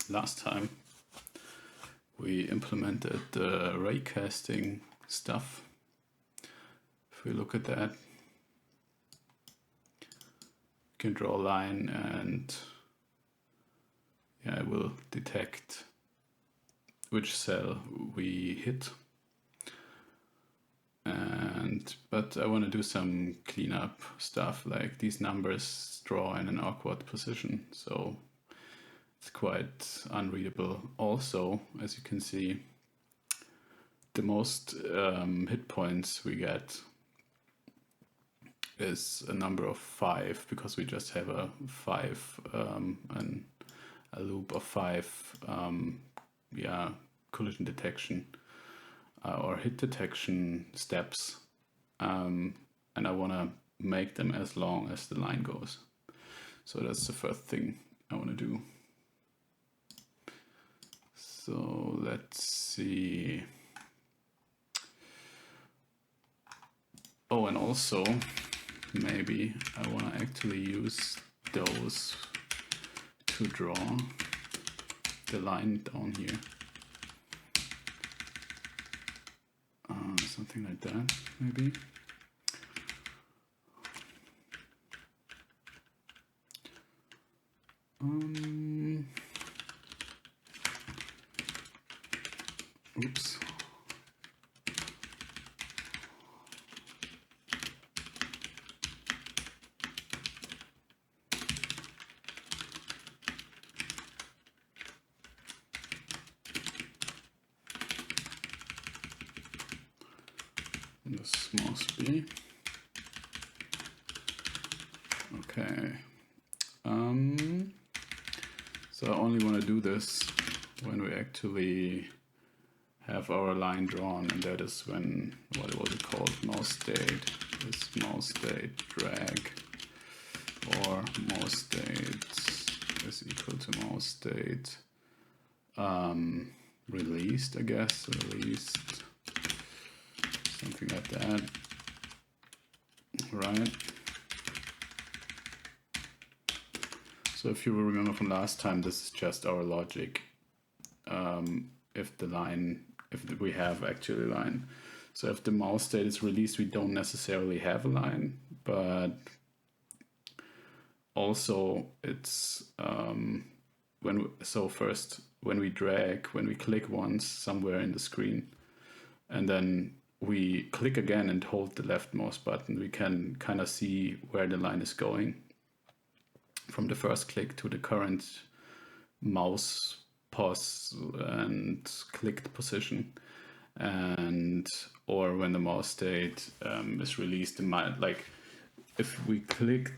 last time we implemented the raycasting stuff. If we look at that, you can draw a line and it will detect which cell we hit. But I want to do some cleanup stuff, like these numbers draw in an awkward position, so it's quite unreadable. Also, as you can see, the most hit points we get is a number of 5, because we just have a 5 and a loop of 5 collision detection or hit detection steps, and I want to make them as long as the line goes. So that's the first thing I want to do. So let's see. Oh, and also maybe I want to actually use those to draw the line down here. Something like that, maybe. Oops. This must be okay. So I only want to do this when we actually have our line drawn, and that is when, what was it called, mouse state is mouse state drag, or mouse state is equal to mouse state released, I guess, released. Something like that, right? So if you remember from last time, this is just our logic. If we have actually a line. So if the mouse state is released, we don't necessarily have a line, but also it's when we drag, when we click once somewhere in the screen, and then we click again and hold the left mouse button, we can kind of see where the line is going from the first click to the current mouse pause and clicked position, and or when the mouse state is released, like if we click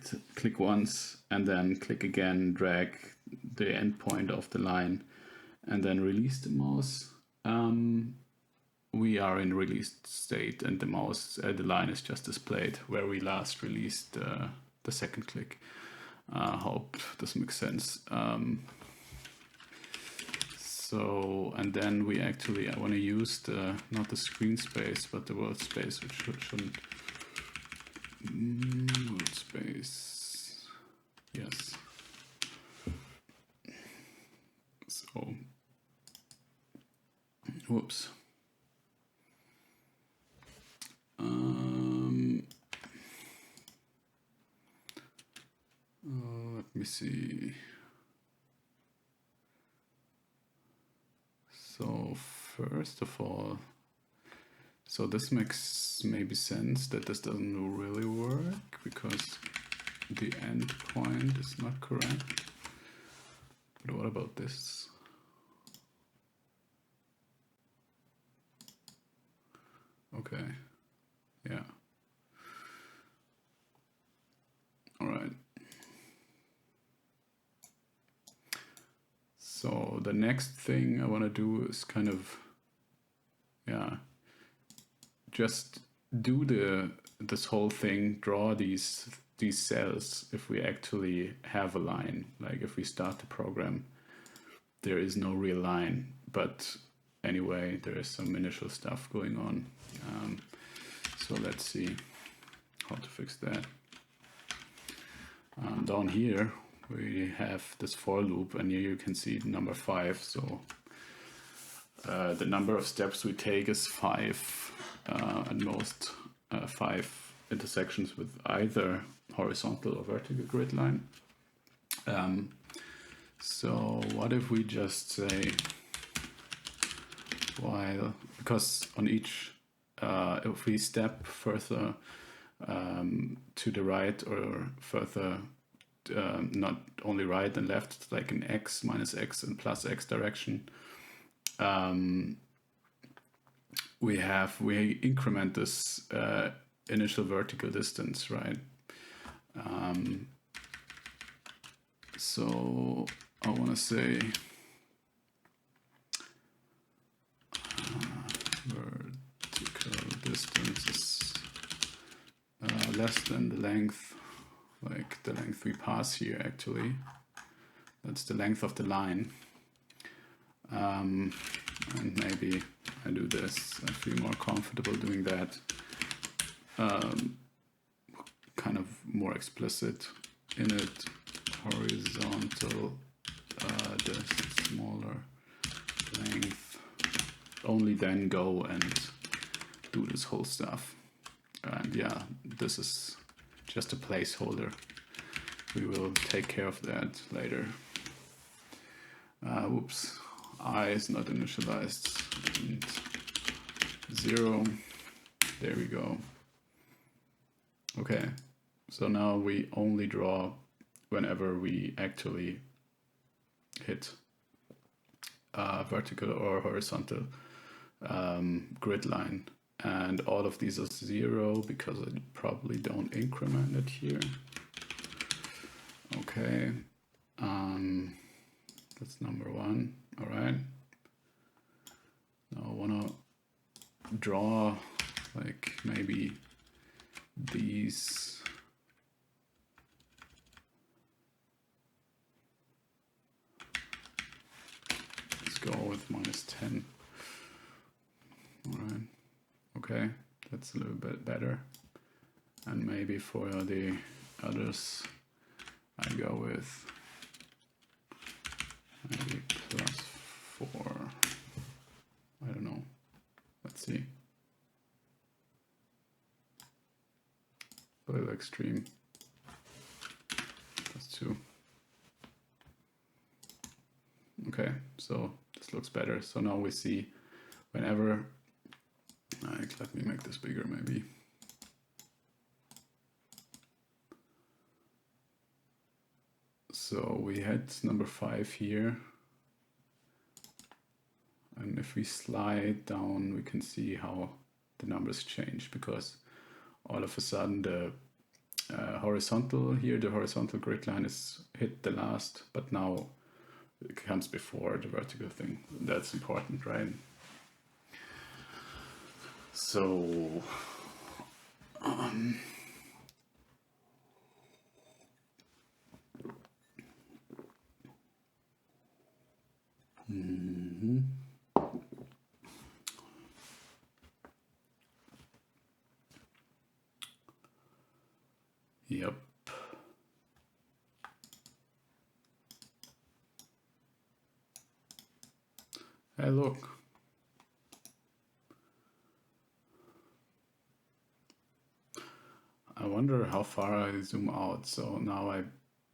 once and then click again, drag the endpoint of the line and then release the mouse, we are in released state, and the line is just displayed where we last released the second click. Hope this makes sense. So, and then I want to use not the screen space, but the world space, which shouldn't. World space. Yes. So, whoops. Let me see. So first of all, so this makes maybe sense that this doesn't really work because the endpoint is not correct. But what about this? Okay, yeah. All right. So the next thing I want to do is kind of, just do this whole thing, draw these cells if we actually have a line. Like if we start the program, there is no real line, but anyway, there is some initial stuff going on. So let's see how to fix that. Down here, we have this for loop, and here you can see number 5. So the number of steps we take is 5, at most 5 intersections with either horizontal or vertical grid line. So what if we just say while, because on each, if we step further to the right or further, not only right and left, like in x, minus x, and plus x direction, we increment this initial vertical distance, right? So I want to say vertical distance is less than the length, like the length we pass here actually. That's the length of the line. And maybe I do this. I feel more comfortable doing that. Kind of more explicit in it. Horizontal, the smaller length. Only then go and do this whole stuff. And yeah, this is just a placeholder. We will take care of that later. Whoops, I is not initialized. And 0, there we go. Okay, so now we only draw whenever we actually hit vertical or horizontal grid line. And all of these are 0 because I probably don't increment it here. Okay, that's number 1. All right. Now I want to draw like maybe these. Let's go with -10. All right. Okay, that's a little bit better. And maybe for the others, I go with maybe +4. I don't know. Let's see. A little extreme. +2. Okay, so this looks better. So now we see whenever, like, let me make this bigger maybe. So we had number 5 here. And if we slide down, we can see how the numbers change, because all of a sudden the horizontal here, the horizontal grid line is hit the last, but now it comes before the vertical thing. That's important, right? So yep. Hey, look. I wonder how far I zoom out. So now I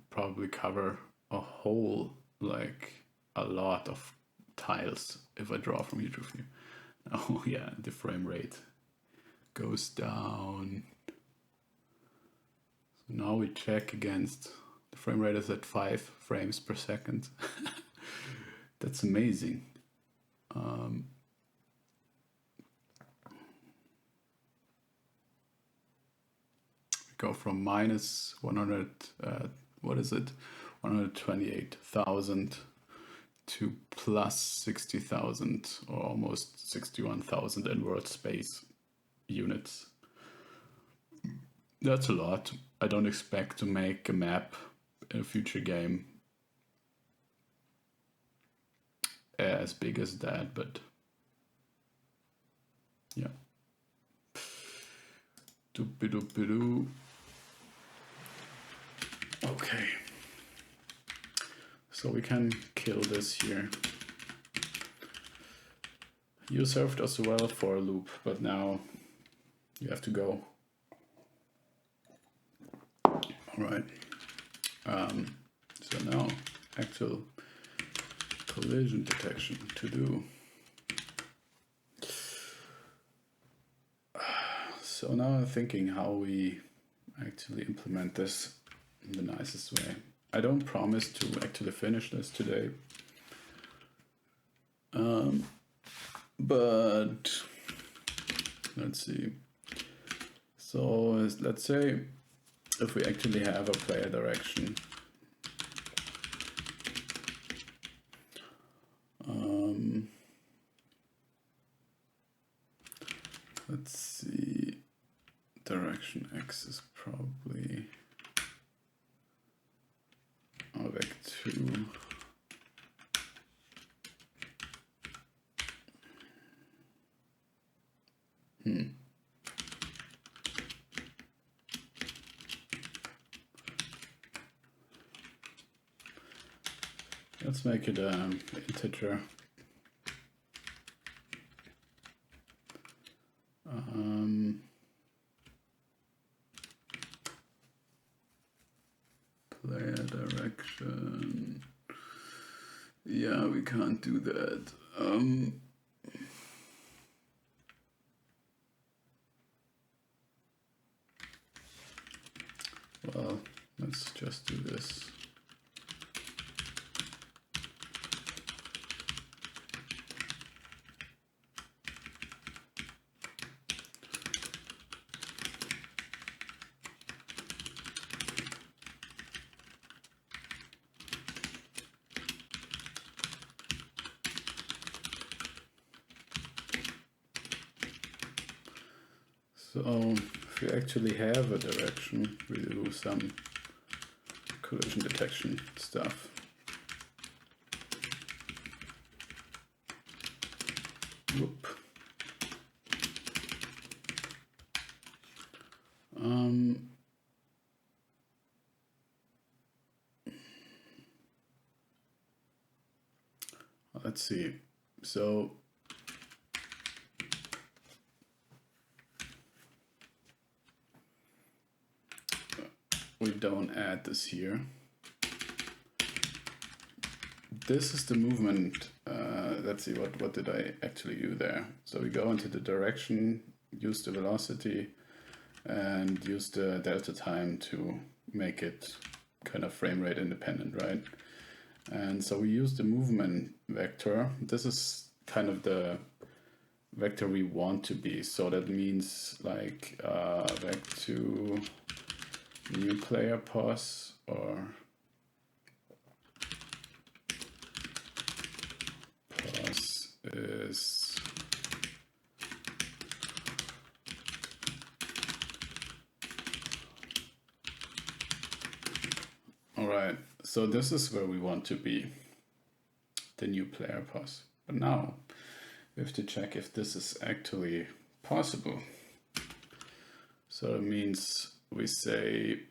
probably cover a whole, like a lot of tiles if I draw from here to here. Oh yeah, the frame rate goes down. So now we check against, the frame rate is at 5 frames per second. That's amazing. Go from -100, what is it? 128,000 to +60,000 or almost 61,000 in world space units. That's a lot. I don't expect to make a map in a future game as big as that, but yeah. Doop-a-doop-a-doo. Okay. So we can kill this here. You served us well for a loop, but now you have to go. All right. So now actual collision detection to do. So now I'm thinking how we actually implement this in the nicest way. I don't promise to actually finish this today. But let's see. So let's say if we actually have a player direction. Let's see, direction X is probably vec2. Let's make it an integer. Player direction. Yeah, we can't do that. Well, let's just do this. So if we actually have a direction, we do some collision detection stuff. Whoop. Let's see. So we don't add this here. This is the movement. Let's see, what did I actually do there? So we go into the direction, use the velocity, and use the delta time to make it kind of frame rate independent, right? And so we use the movement vector. This is kind of the vector we want to be. So that means like vec2 new player pos, or pos is all right. So this is where we want to be, the new player pos. But now we have to check if this is actually possible. So it means we say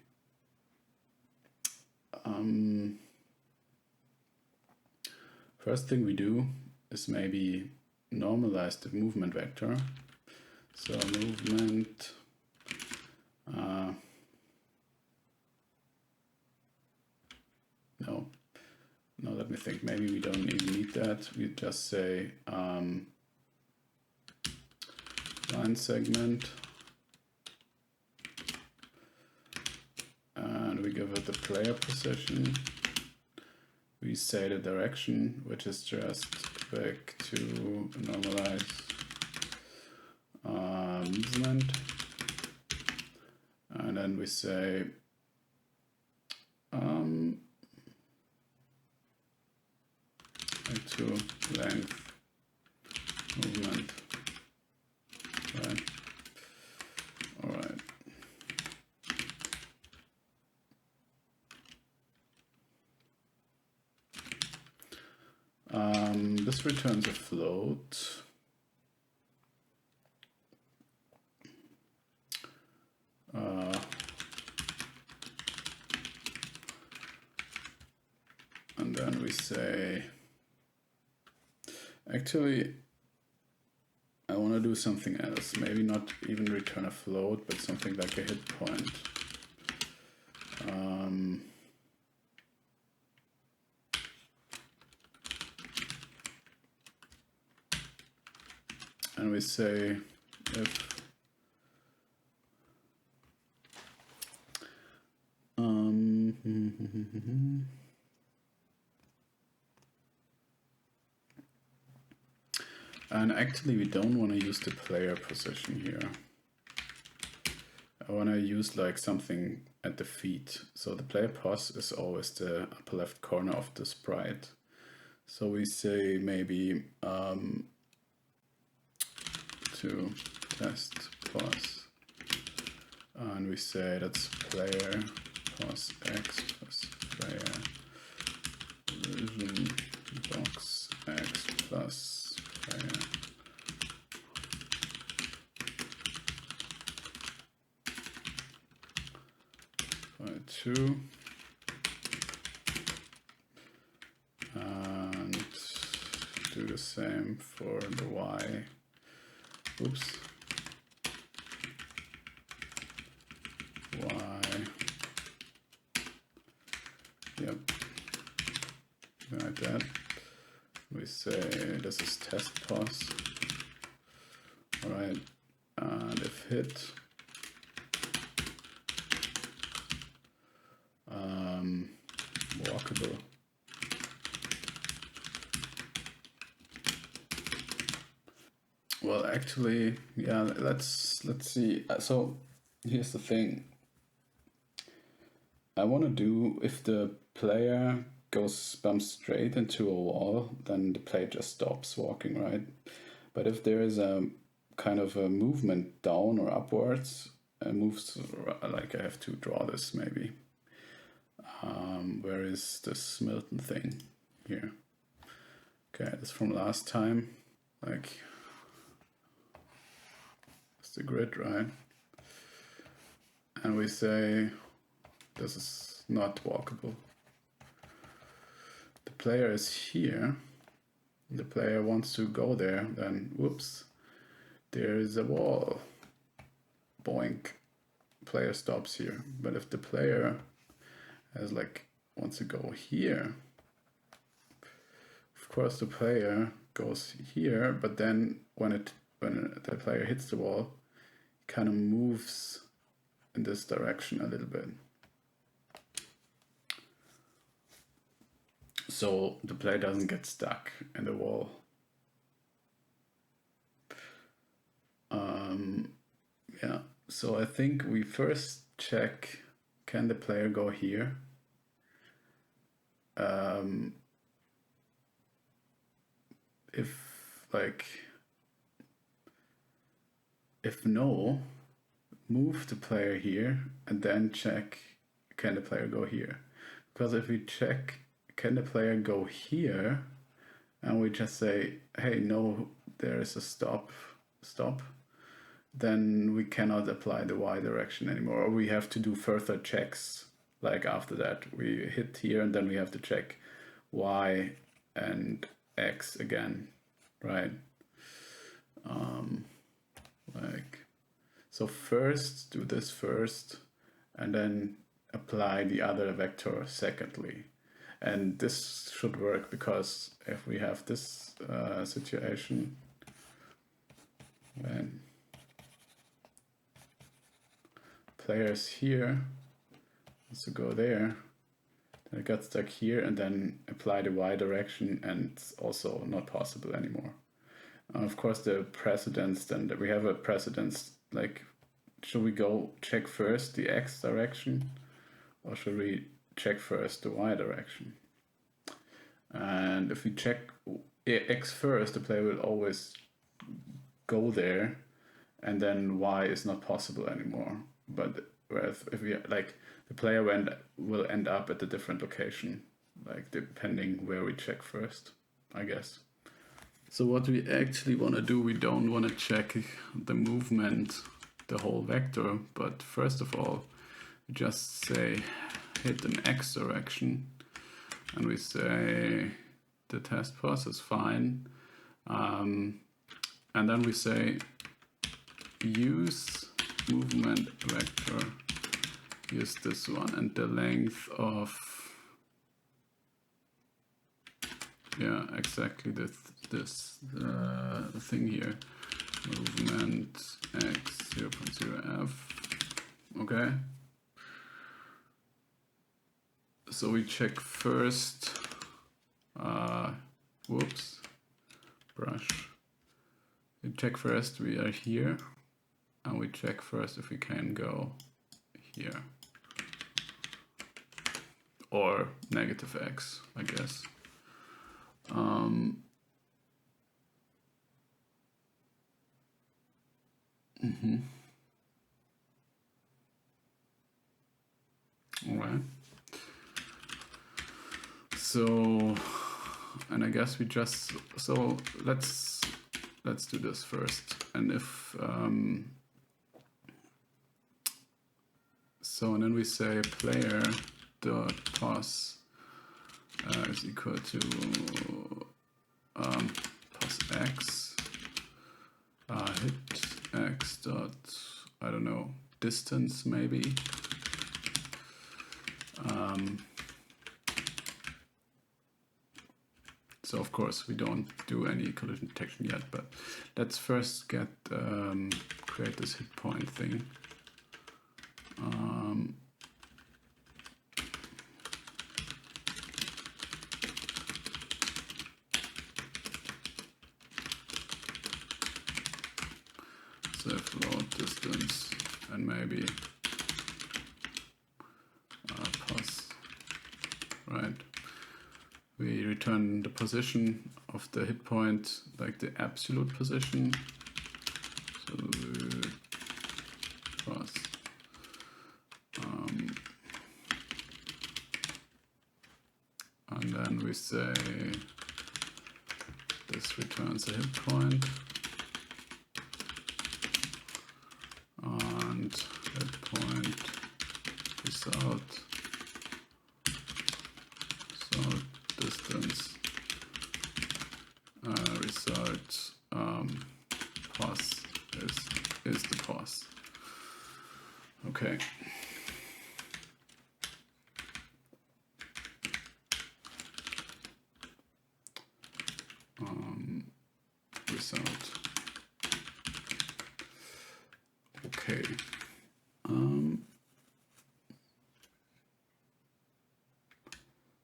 first thing we do is maybe normalize the movement vector. So movement no, let me think. Maybe we don't even need that. We just say line segment, and we give it the player position. We say the direction, which is just vec2 normalize movement, and then we say vec2 length movement, right? All right. This returns a float. And then Actually, I want to do something else. Maybe not even return a float, but something like a hit point. And we say if and actually we don't want to use the player position here. I want to use like something at the feet. So the player pos is always the upper left corner of the sprite. So we say maybe to test pos, and we say that's player pos x plus player vision box x plus player by 2, and do the same for the y. Oops. Y. Yep. Like that. We say this is test pos. Alright. And if hit, walkable. Well, actually, yeah, let's see. So here's the thing. I want to do, if the player bumps straight into a wall, then the player just stops walking, right? But if there is a kind of a movement down or upwards, and moves, like I have to draw this maybe. Where is this Milton thing? Here. Okay, this from last time. Like, it's the grid, right? And we say this is not walkable. The player is here. The player wants to go there, then whoops, there is a wall. Boink. Player stops here. But if the player has wants to go here, of course the player goes here, but then when the player hits the wall, it kind of moves in this direction a little bit. So the player doesn't get stuck in the wall. Yeah, so I think we first check, can the player go here? If no, move the player here and then check, can the player go here? Because if we check, can the player go here, and we just say, hey, no, there is a stop, then we cannot apply the y direction anymore, or we have to do further checks. Like after that, we hit here and then we have to check y and x again, right? So first do this first, and then apply the other vector secondly. And this should work, because if we have this situation, when player is here, wants to go there, then it got stuck here, and then apply the y direction, and it's also not possible anymore. Of course, the precedence, then we have a precedence, like, should we go check first the x direction, or should we check first the y direction? And if we check x first, the player will always go there, and then y is not possible anymore. But whereas if we the player will end up at a different location, like depending where we check first, I guess. So what we actually want to do, we don't want to check the movement, the whole vector, but first of all, we just say hit an x direction, and we say the test pos is fine, And then we say use movement vector, use this one, and the length of, yeah, exactly the thing here, movement x 0.0f. Okay, so we check first, whoops, brush. We check first we are here, and we check first if we can go here, or negative x, I guess. All right. So, and I guess we just, so let's do this first. And if, so, and then we say player dot pos is equal to pos x, hit x dot, I don't know, distance maybe. So of course we don't do any collision detection yet, but let's first get create this hit point thing. So float distance and maybe pos, right? We return the position of the hit point, like the absolute position. So pos. And then we say this returns a hit point. And hit point result distance result pos is the pos. Okay. Result. Okay.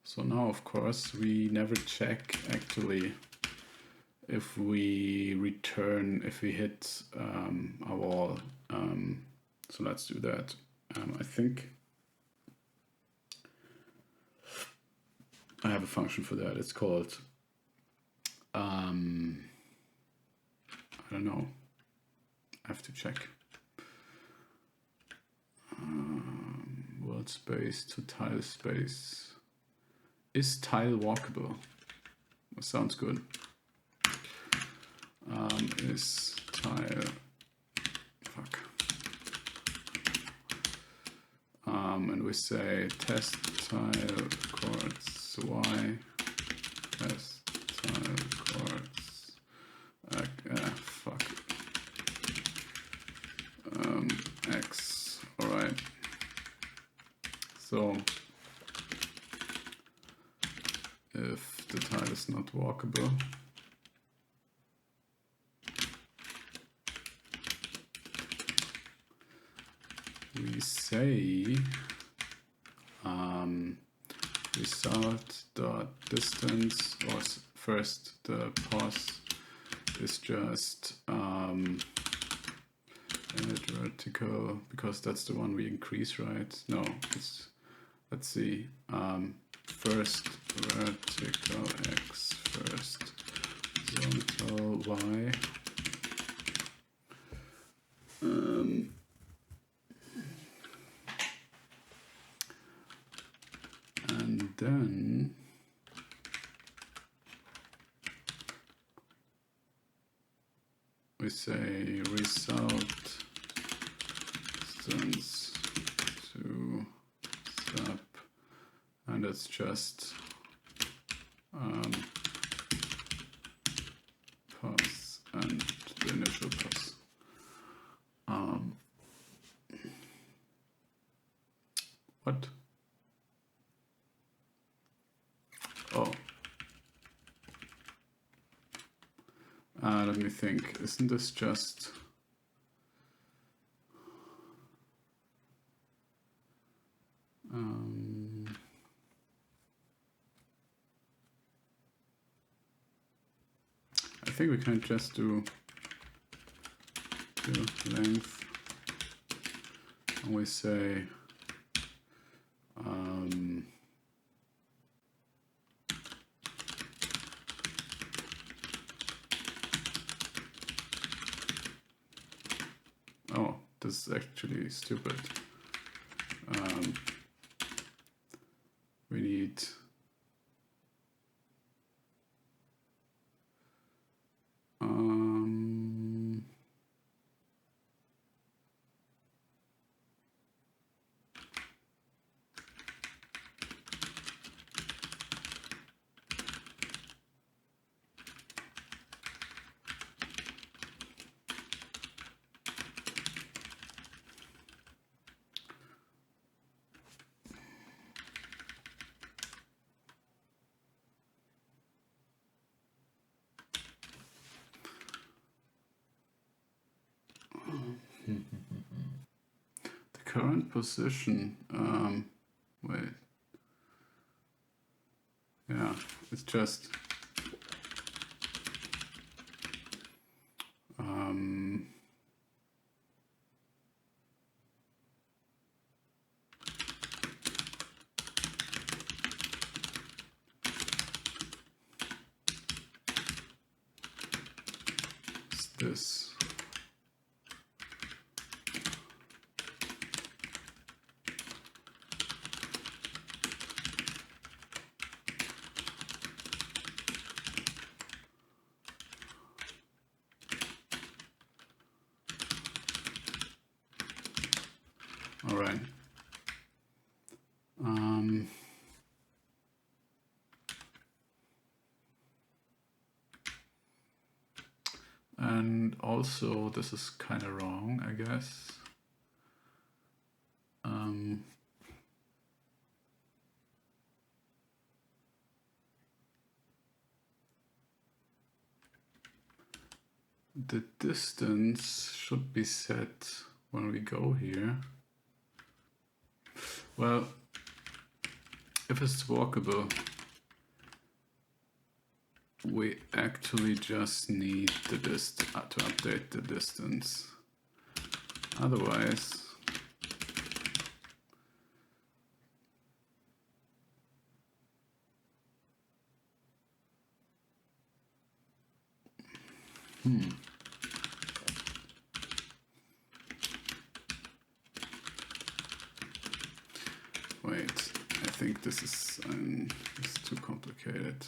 So now, of course, we never check actually if we return, if we hit a wall. So let's do that. I think I have a function for that. It's called, I don't know. I have to check. World space to tile space. Is tile walkable? That sounds good. Is tile, fuck. And we say test tile chords y, test tile chords, fuck, x, all right. So if the tile is not walkable, we say result dot distance, or first the pos is just vertical, because that's the one we increase, right? No, it's, let's see, first vertical x, first horizontal y. And then we say result distance to sub, and it's just Let me think. Isn't this just... I think we can just do length, and we say oh, this is actually stupid. We need the current position. Wait. Yeah, it's just it's this. All right. And also, this is kind of wrong, I guess. The distance should be set when we go here. Well, if it's walkable, we actually just need the to update the distance. Otherwise, wait, I think this is it's too complicated.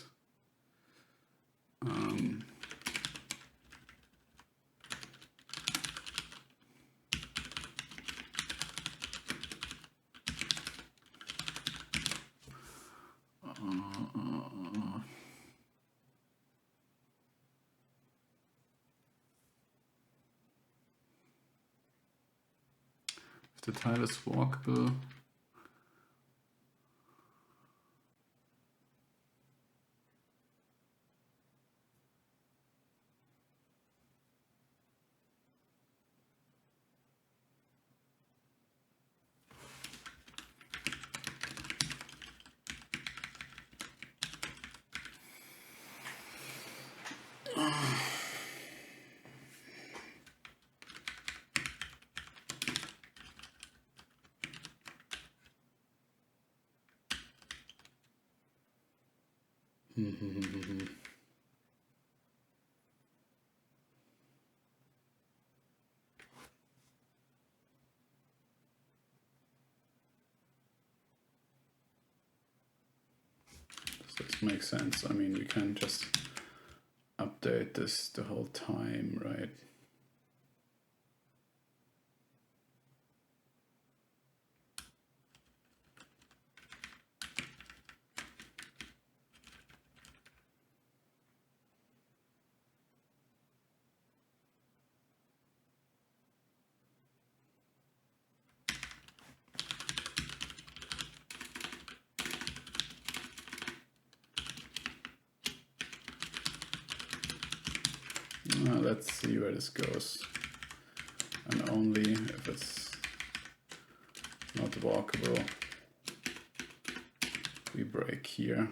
If the tile is walkable, does this make sense? I mean, we can just update this the whole time, right? Let's see where this goes. And only if it's not walkable, we break here.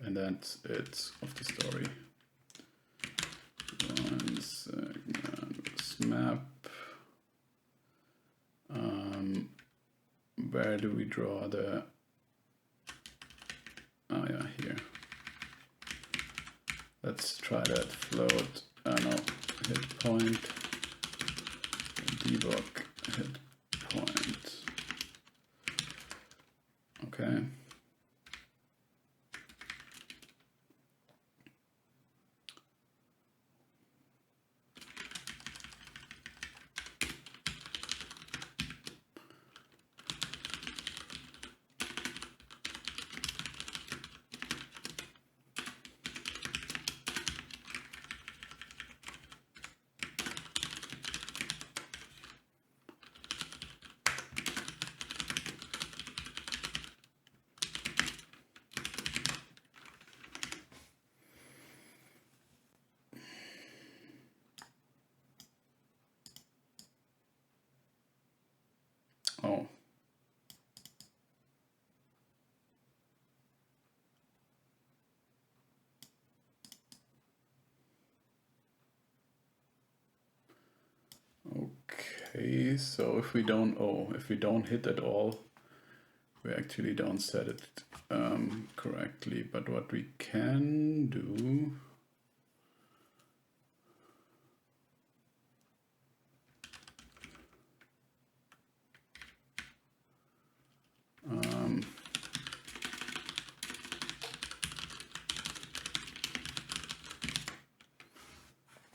And that's it of the story. 1 second, this map. Where do we draw the, oh yeah, here. Let's try that float, no, hit point, debug, hit point. Okay. Oh. Okay, so if we don't hit at all, we actually don't set it correctly. But what we can do,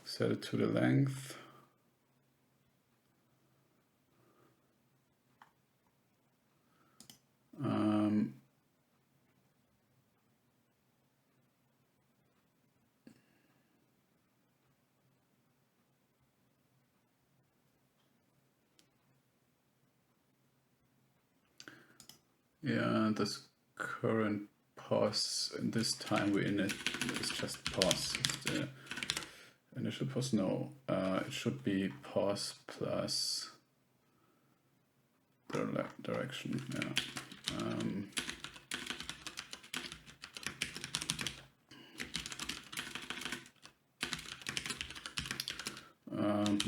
set it to the length. Yeah, this current pause, and this time we're in it, is just pause. It's the initial pause, no, it should be pause plus direction, yeah.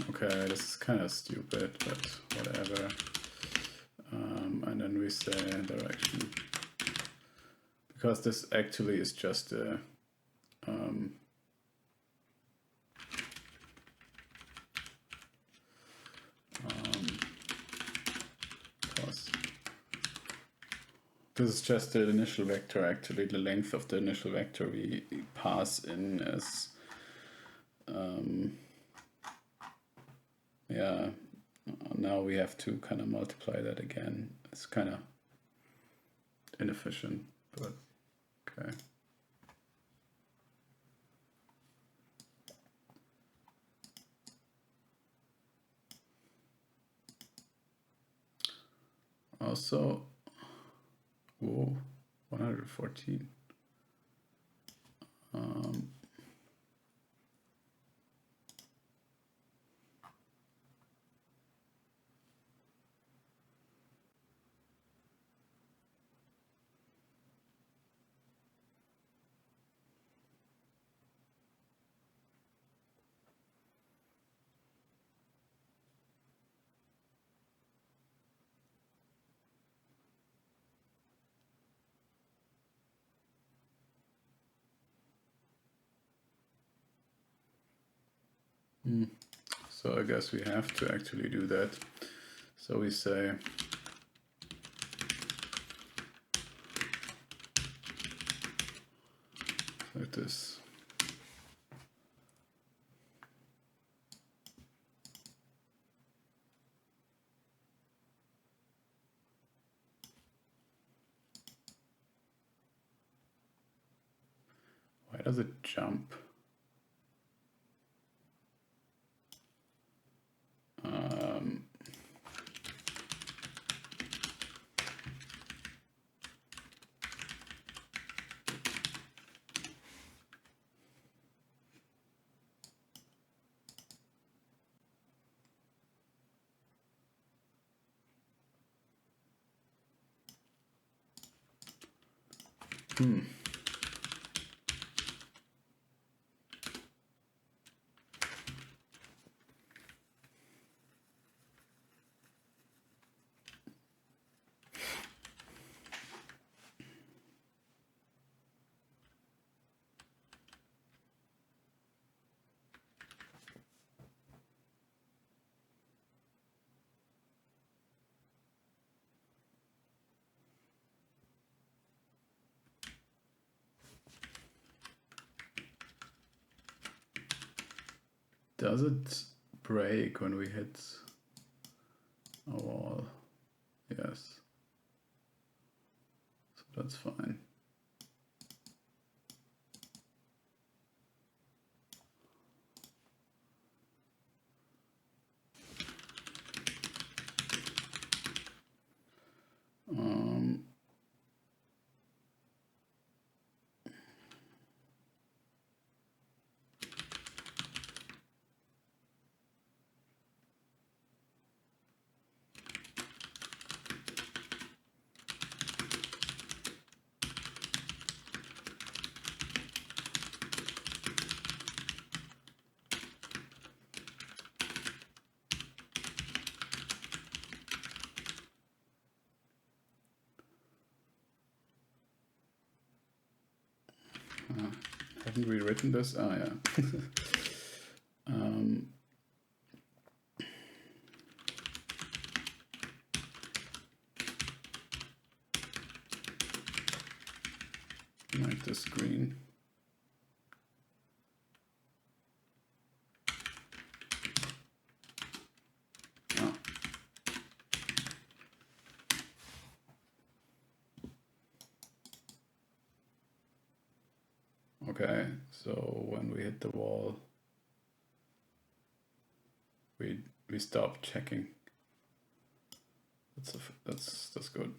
Okay, this is kind of stupid, but whatever. And then we say direction, because this actually is just a pause. This is just the initial vector. Actually, the length of the initial vector we pass in as yeah. Now we have to kind of multiply that again. It's kind of inefficient, but okay. Also, whoa, 114. So I guess we have to actually do that. So we say like this. Why does it jump? Does it break when we hit a wall? Yes. So that's fine. Haven't we written this? Ah, yeah. Make this green. Ah. Okay, so when we hit the wall, we stop checking. That's good.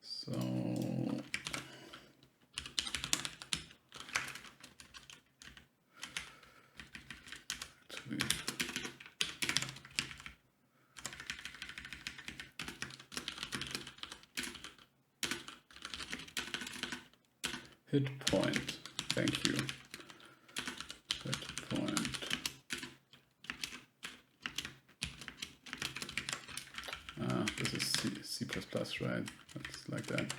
So actually, hit point. Thank you. Hit point. This is C++, right? It's like that.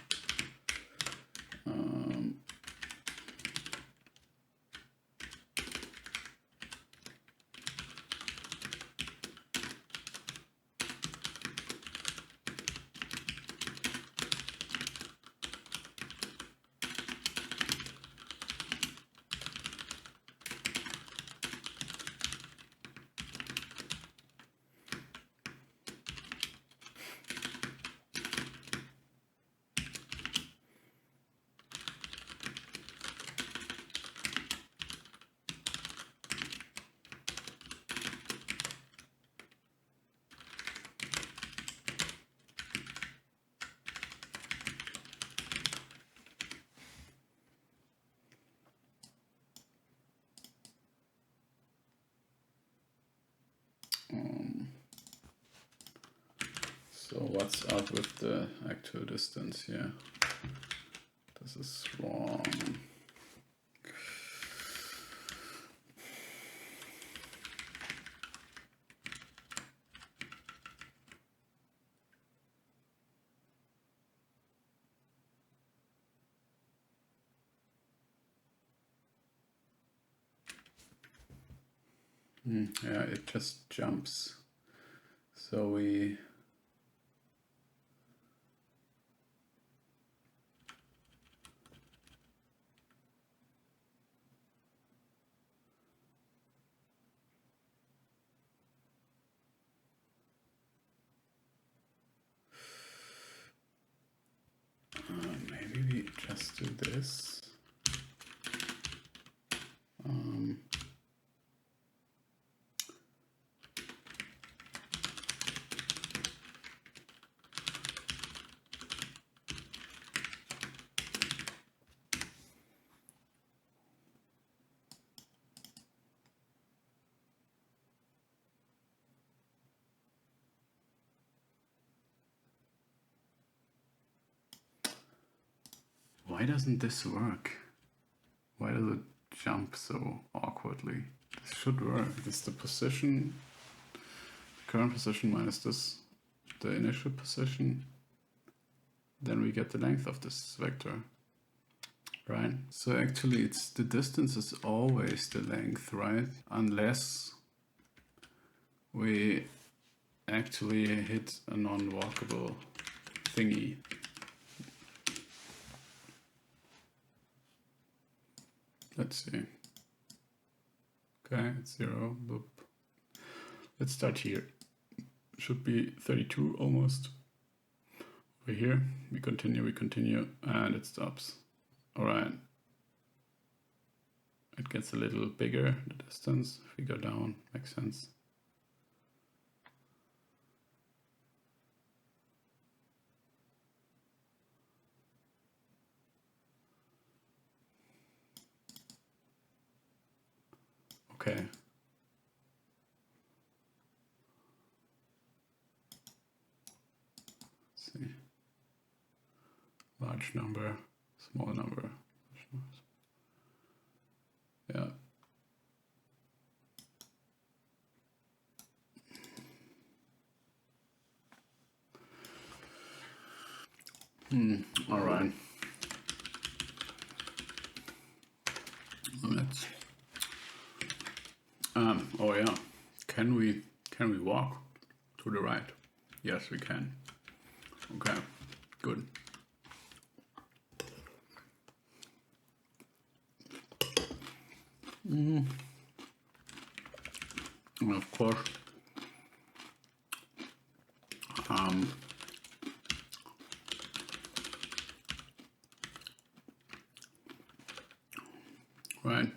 So what's up with the actual distance here? This is wrong. Yeah, it just jumps. So we maybe we just do this. Why doesn't this work? Why does it jump so awkwardly? This should work. This is the position, current position minus this, the initial position. Then we get the length of this vector, right? So actually it's the distance is always the length, right? Unless we actually hit a non-walkable thingy. Let's see. Okay, it's 0, boop. Let's start here. Should be 32 almost. Over here, we continue, and it stops. All right. It gets a little bigger, the distance. If we go down, makes sense. Okay. Let's see. Large number, small number. Yeah. All right. Let's. Oh yeah. Can we walk to the right? Yes, we can. Okay. Good. And of course, right.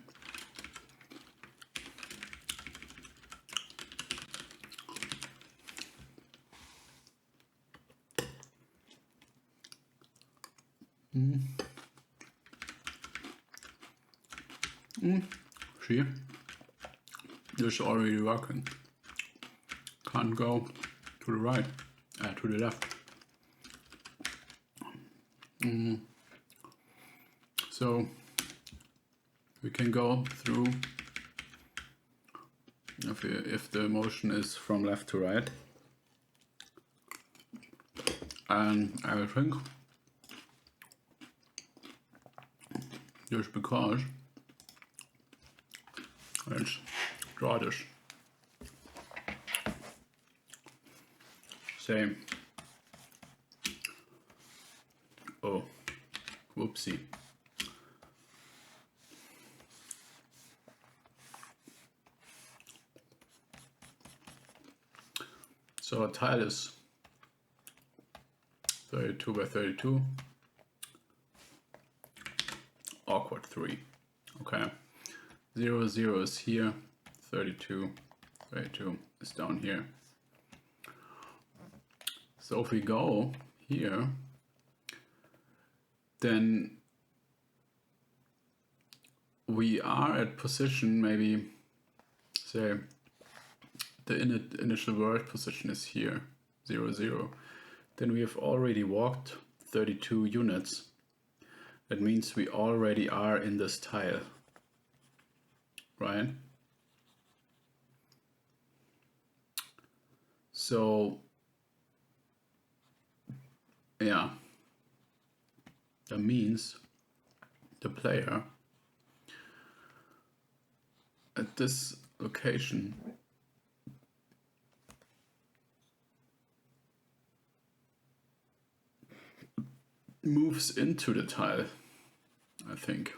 See, this is already working. Can't go to the right, to the left. So we can go through if the motion is from left to right, and I think just because let's draw this. Same. Oh, whoopsie. So a tile is 32 by 32. Awkward 3. Okay. 0, 0 is here. 32, 32 is down here. So if we go here, then we are at position, maybe say the initial world position is here, 0, 0. Then we have already walked 32 units. That means we already are in this tile, right? So yeah, that means the player at this location moves into the tile, I think.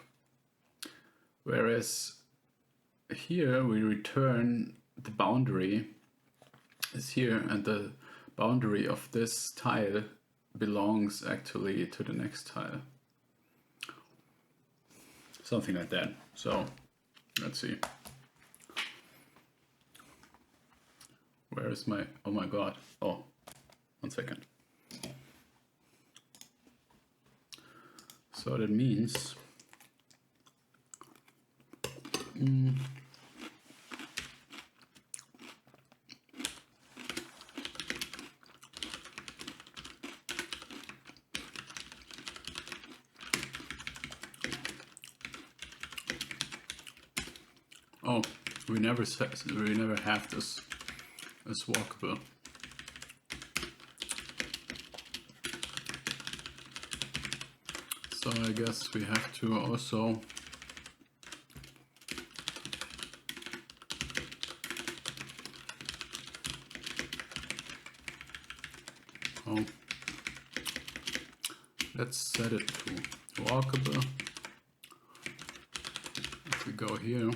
Whereas here we return the boundary is here, and the boundary of this tile belongs actually to the next tile. Something like that. So let's see. Where is my, oh my god. Oh, 1 second. So that means Oh, we never have this as walkable. So I guess we have to also let's set it to walkable. If we go here,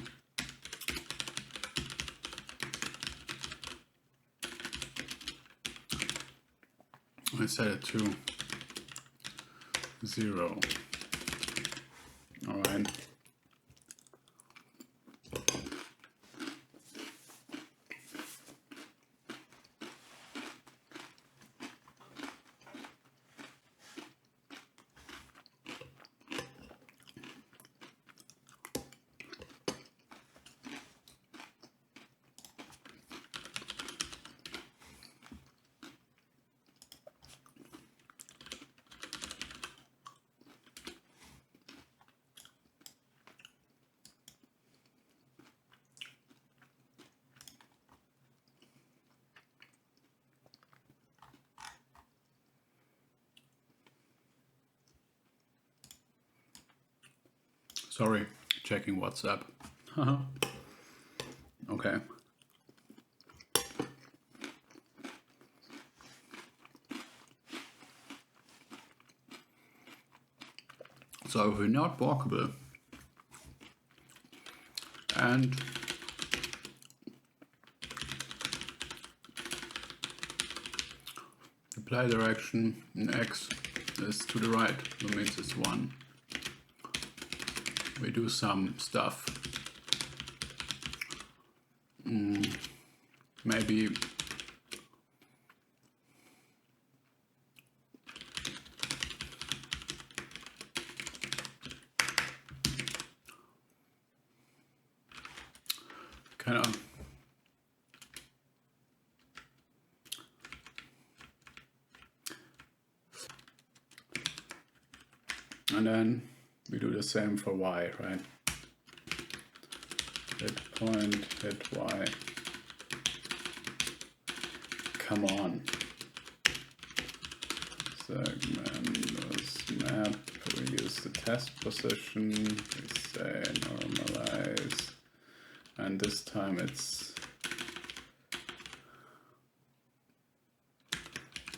I set it to 0. All right. Sorry, checking WhatsApp. Okay. So if we're not walkable and apply direction in X is to the right, that means it's 1. We do some stuff. Maybe kind of and then we do the same for Y, right? Hit point, hit Y. Come on. Segment map, we use the test position, we say normalize, and this time it's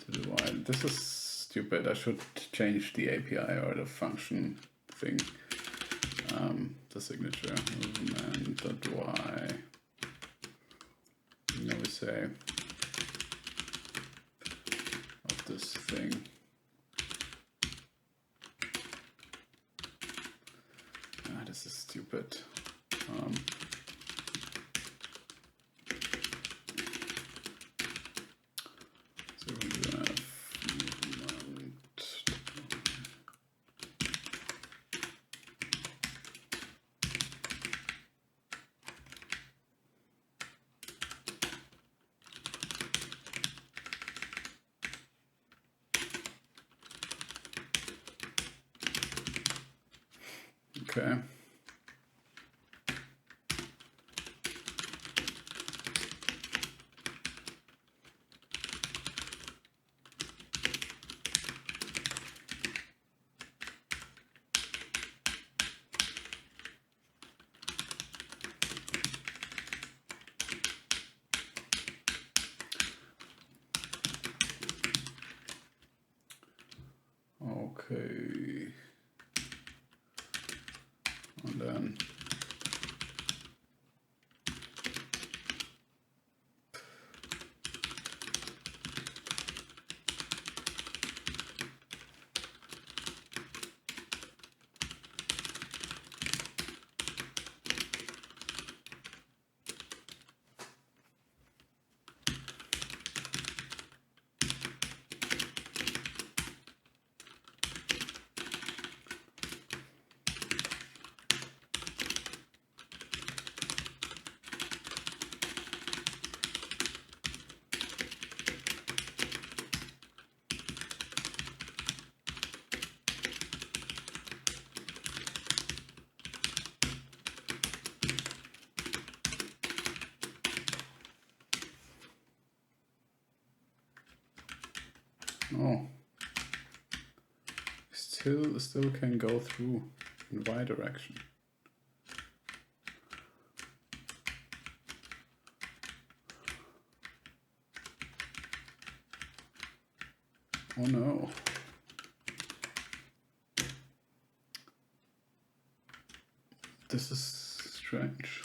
to the Y. This is stupid. I should change the API or the function thing. The signature movement.y. Now we say of this thing. This is stupid. So we have movement. Okay. Okay. And then Oh. Still can go through in Y direction. Oh no. This is strange.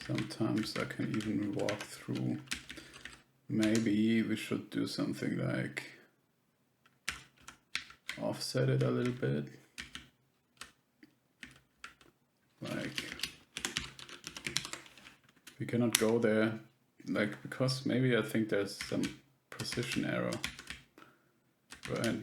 Sometimes I can even walk through. Maybe we should do something like offset it a little bit. Like we cannot go there, like, because maybe I think there's some precision error, right?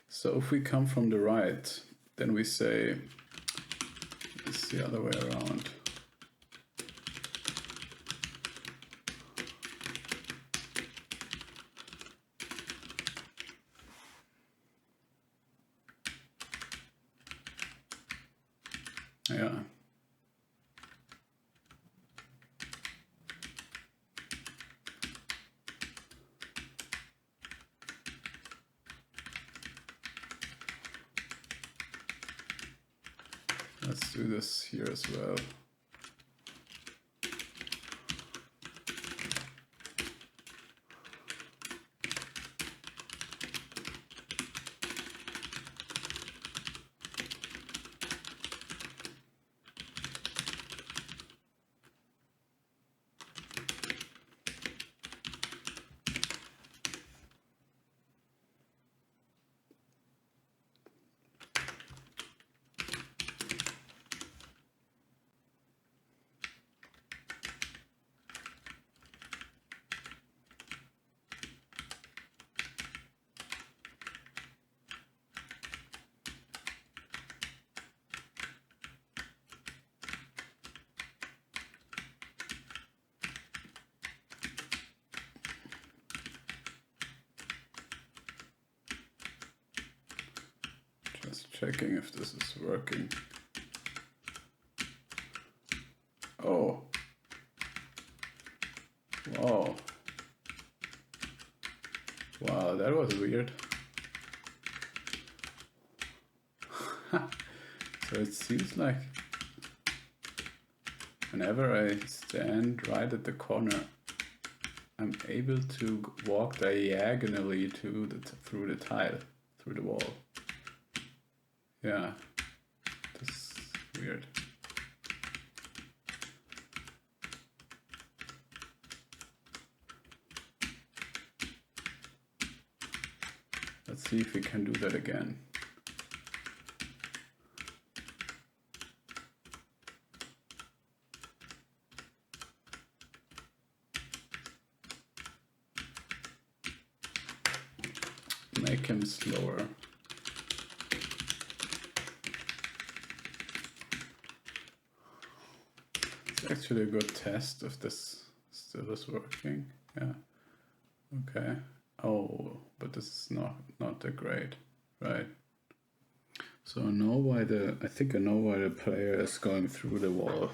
So if we come from the right, then we say it's the other way around. Yeah. Let's do this here as well. Just checking if this is working. Oh. Wow. Wow, that was weird. So it seems like whenever I stand right at the corner, I'm able to walk diagonally to through the tile, through the wall. Yeah, that's weird. Let's see if we can do that again. Make him slower. It's actually a good test if this still is working. Yeah. Okay. Oh, but this is not that great, right? So I know why I think I know why the player is going through the wall.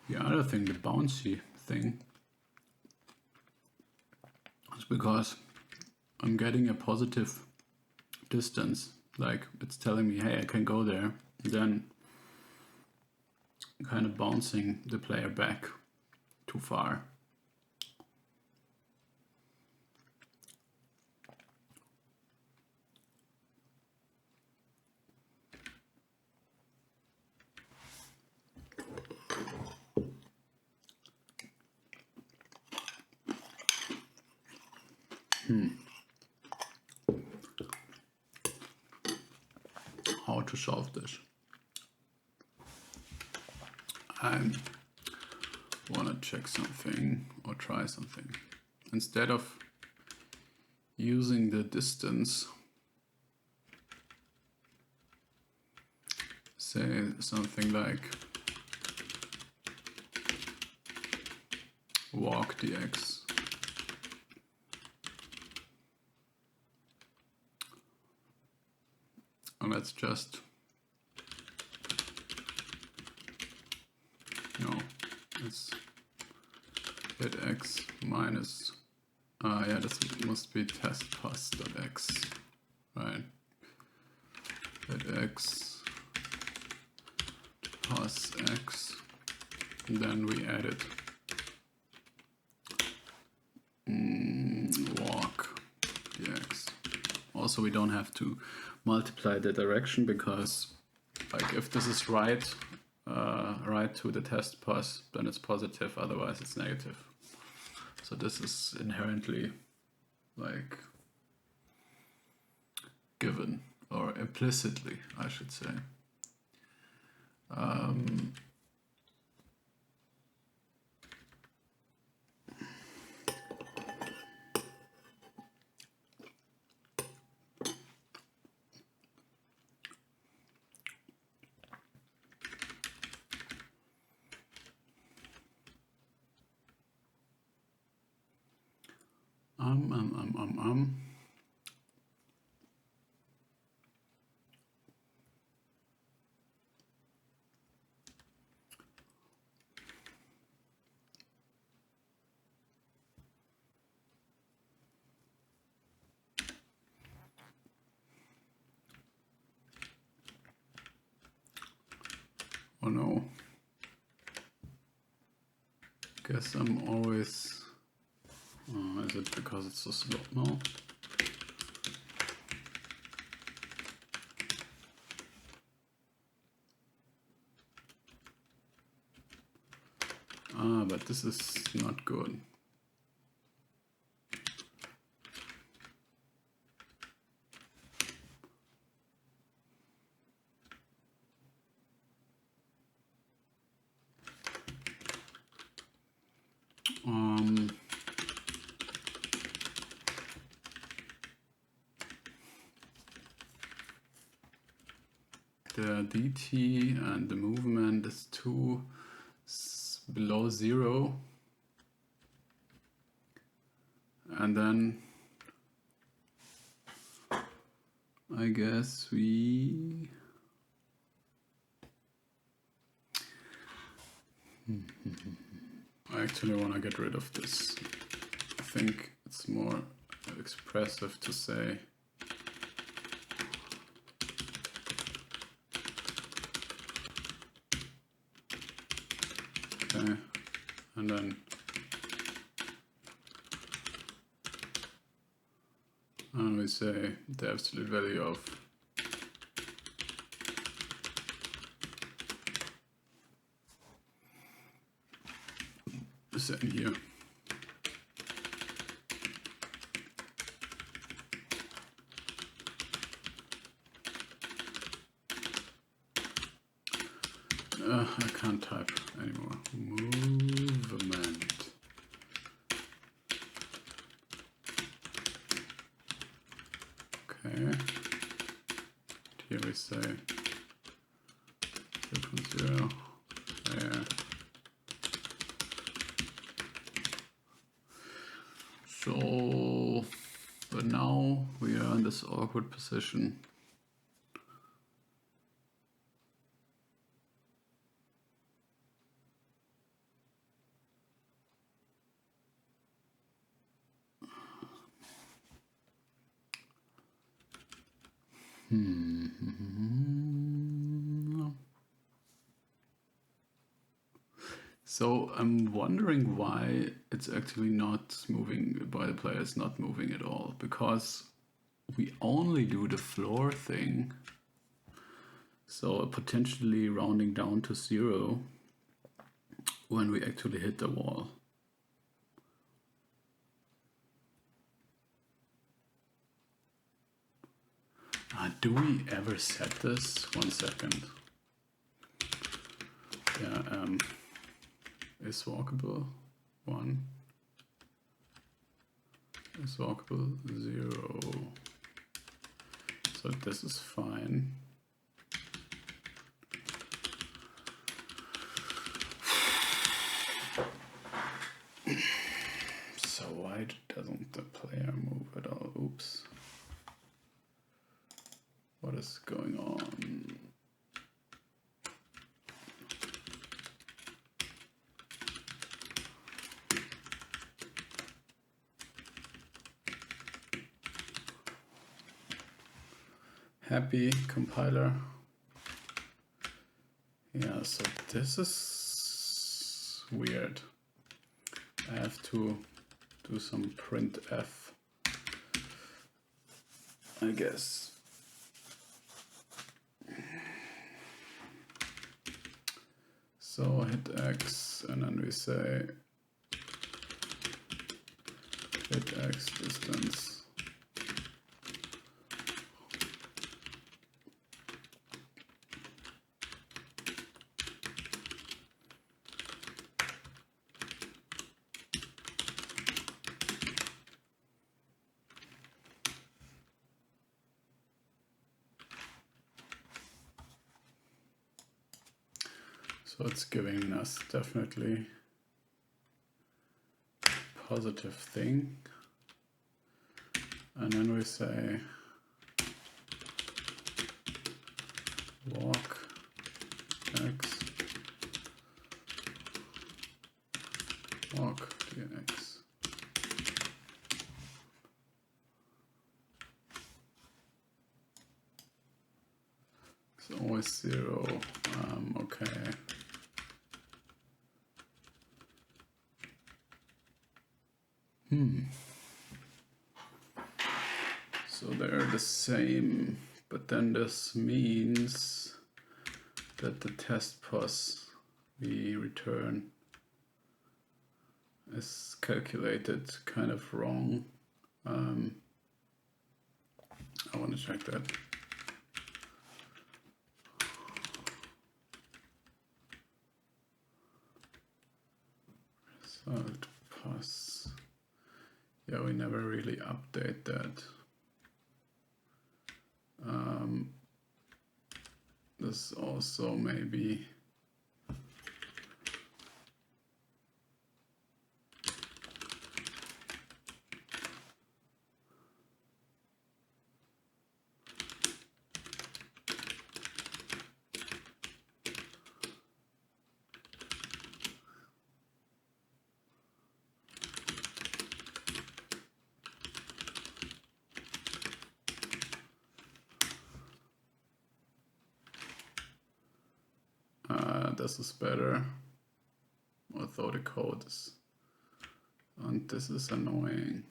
The other thing, the bouncy thing, is because I'm getting a positive distance. Like it's telling me, hey, I can go there. Then kind of bouncing the player back too far. How to solve this? I want to check something or try something. Instead of using the distance, say something like walk dx. And let's just, no, it's hit x minus, yeah, this must be test pass.x, right? Hit x, pass x, and then we add it. Walk dx. Also, we don't have to multiply the direction because, like, if this is right to the test pass, then it's positive, otherwise it's negative. So this is inherently, like, given, or implicitly, I should say. Oh no. Guess I'm always, is it because it's so slow? No. But this is not good. The dt and the movement is below 0, and then I guess we I actually want to get rid of this. I think it's more expressive to say okay, and then we say the absolute value of is in here. I can't type anymore. Movement. Okay. Here we say 0.0 there. So, but now we are in this awkward position. So I'm wondering why it's actually not moving, why the player is not moving at all, because we only do the floor thing, so potentially rounding down to 0 when we actually hit the wall. Do we ever set this? 1 second. Yeah, is walkable 1, is walkable 0. So this is fine. So why doesn't the player move at all? Oops. What is going on? Happy compiler. Yeah, so this is weird. I have to do some printf, I guess. So hit X and then we say hit X distance. So it's giving us definitely a positive thing. And then we say walk X, walk dx. It's always 0. Okay. So they're the same, but then this means that the test pos we return is calculated kind of wrong. I want to check that. Result pos. Yeah, we never really update that. This also maybe this is better, although the code is, and this is annoying.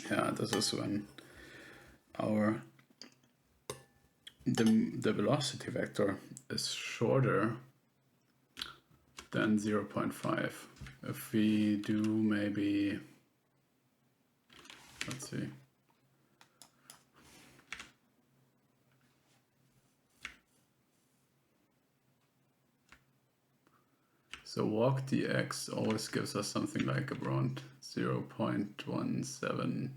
Yeah, this is when the velocity vector is shorter than 0.5. If we do maybe, let's see. So walk dx always gives us something like around 0.17.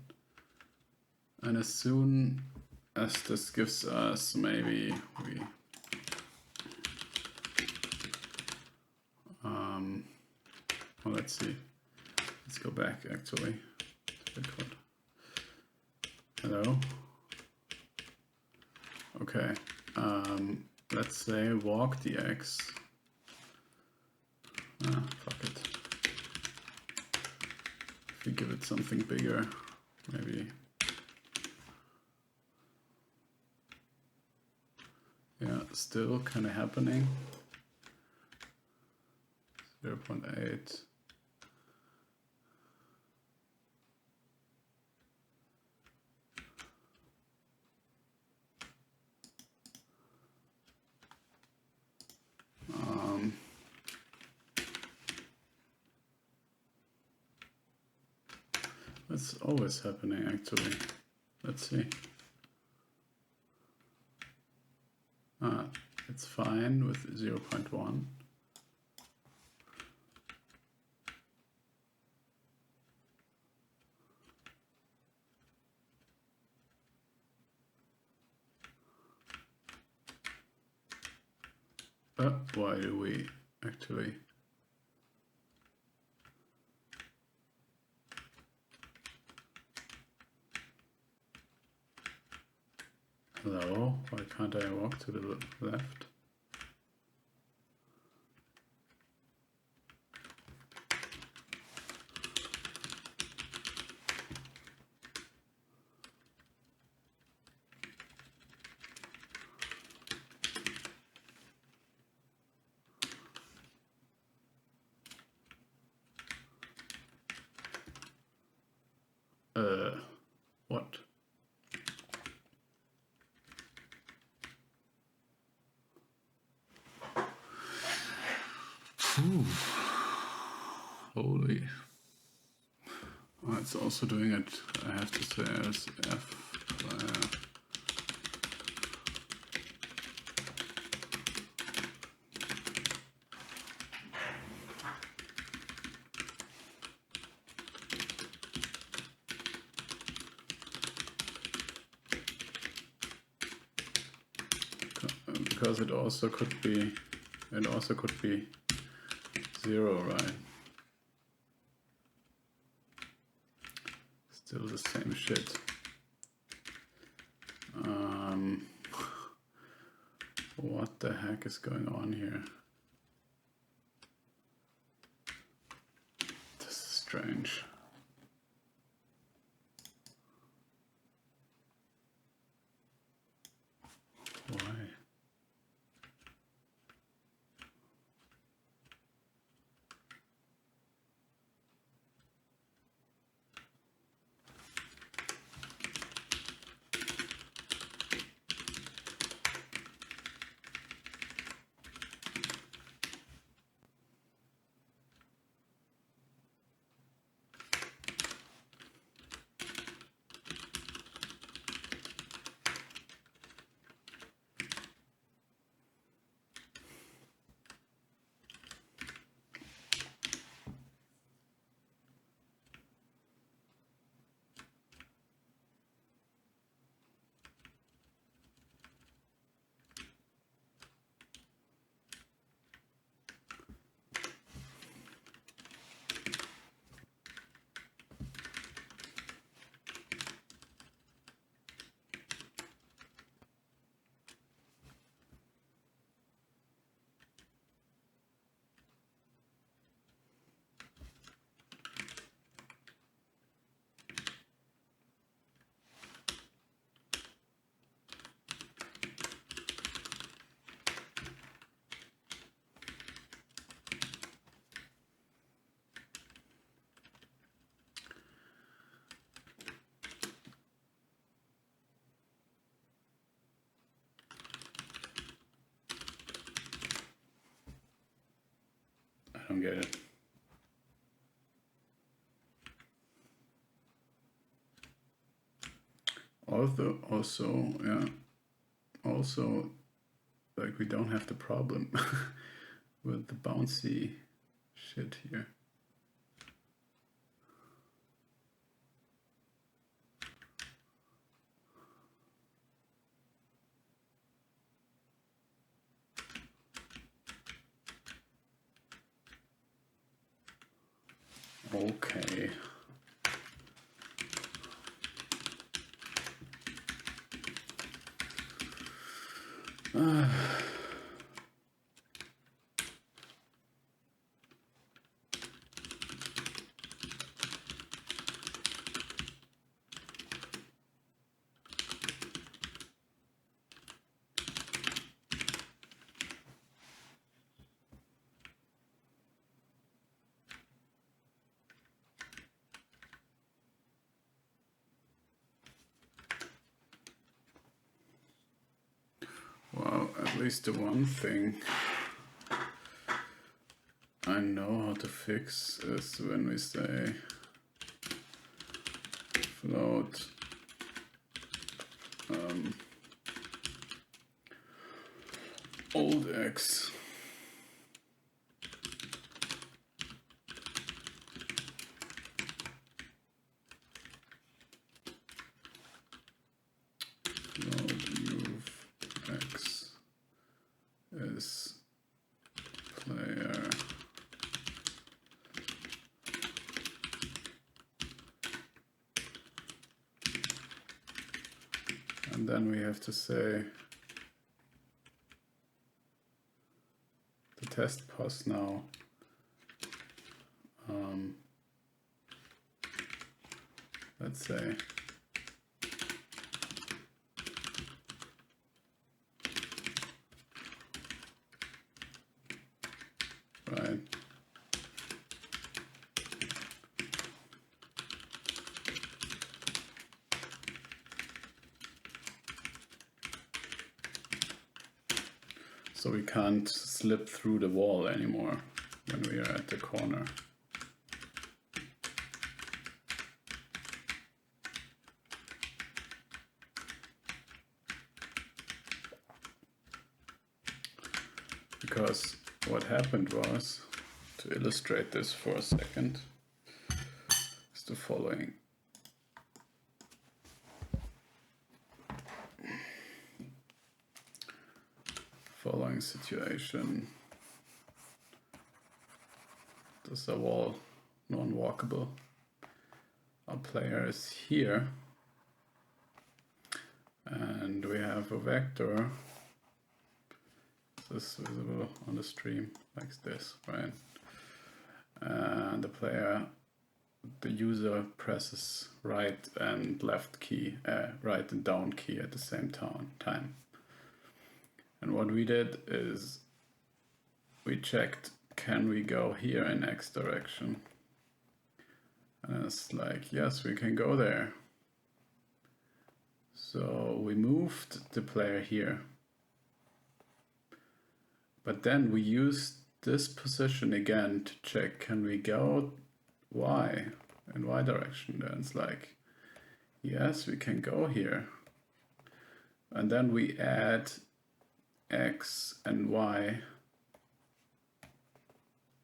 And as soon as this gives us, maybe we well, let's see. Let's go back actually to the code. Hello. Okay. Let's say walk dx. Fuck it. If we give it something bigger, maybe. Yeah, still kind of happening. 0.8. That's always happening actually. Let's see. It's fine with 0.1. Why do we actually? Hello, why can't I walk to the left? What? Holy. Oh, it's also doing it, I have to say, as F. Because it also could be 0, right? Still the same shit. What the heck is going on here? This is strange. Why? I don't get it. Also, like, we don't have the problem with the bouncy shit here. Okay. Well, at least the one thing I know how to fix is when we say float old x move x is player and then we have to say the test pos now let's say right. So we can't slip through the wall anymore when we are at the corner. Because what happened was, to illustrate this for a second, is the following. Following situation. This is a wall, non-walkable. Our player is here, and we have a vector. This is visible on the stream like this, right? And the player, the user presses right and left key, right and down key at the same time. And what we did is we checked, can we go here in X direction? And it's like, yes, we can go there. So we moved the player here. But then we used this position again to check, can we go Y, in Y direction? Then it's like, yes, we can go here. And then we add X and Y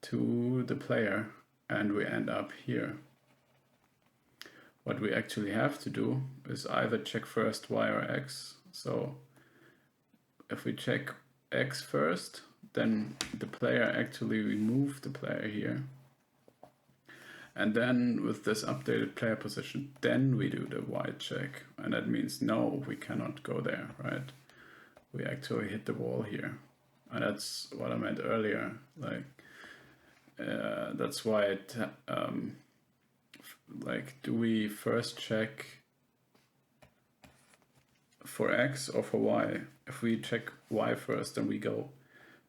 to the player and we end up here. What we actually have to do is either check first Y or X. So if we check X first, then the player actually remove the player here. And then with this updated player position, then we do the Y check. And that means no, we cannot go there, right? We actually hit the wall here. And that's what I meant earlier. Like, that's why it, like, do we first check for X or for Y? If we check Y first, then we go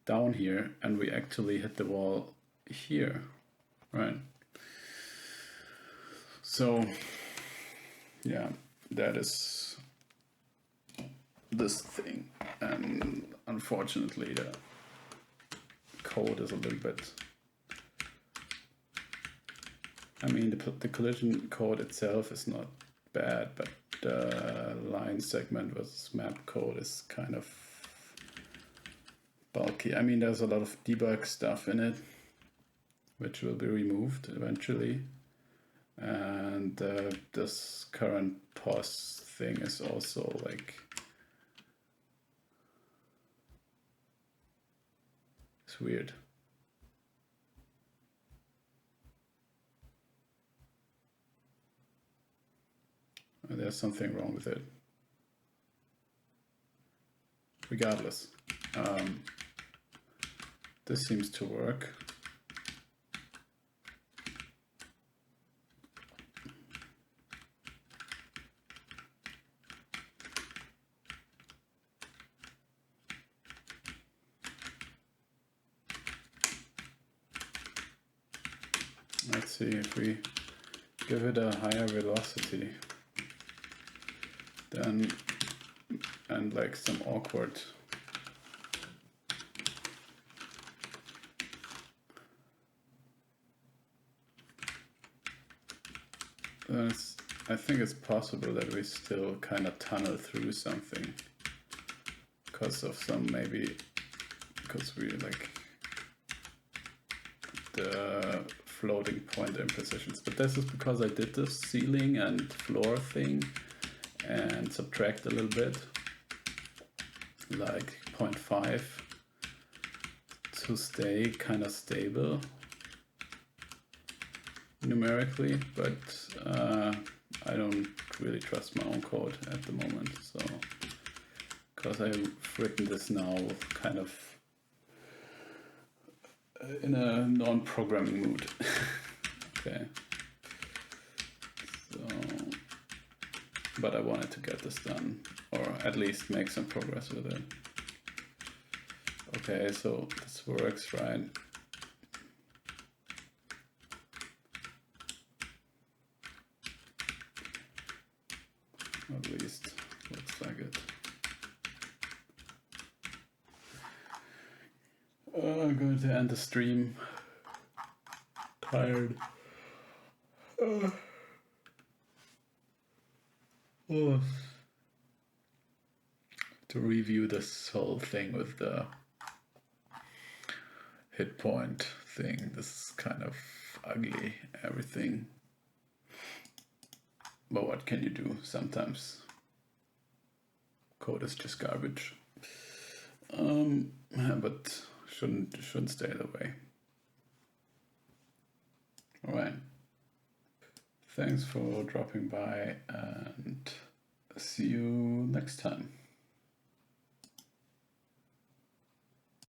down here and we actually hit the wall here, right? So yeah, that is this thing, and unfortunately the code is a little bit, I mean the collision code itself is not bad, but the line segment versus map code is kind of bulky. I mean, there's a lot of debug stuff in it, which will be removed eventually. And this current pos thing is also like, it's weird. There's something wrong with it. Regardless, this seems to work. Let's see if we give it a higher velocity, then, and like some awkward I think it's possible that we still kind of tunnel through something because of because we like the floating point impositions. But this is because I did the ceiling and floor thing and subtract a little bit, like 0.5, to stay kind of stable numerically, but I don't really trust my own code at the moment, so because I've written this now kind of in a non-programming mood. Okay, so but I wanted to get this done, or at least make some progress with it. Okay, so this works, right? At least looks like it. I'm going to end the stream. Tired. Oh. To review this whole thing with the hit point thing. This is kind of ugly, everything. But what can you do? Sometimes code is just garbage. But shouldn't stay that way. All right. Thanks for dropping by and see you next time.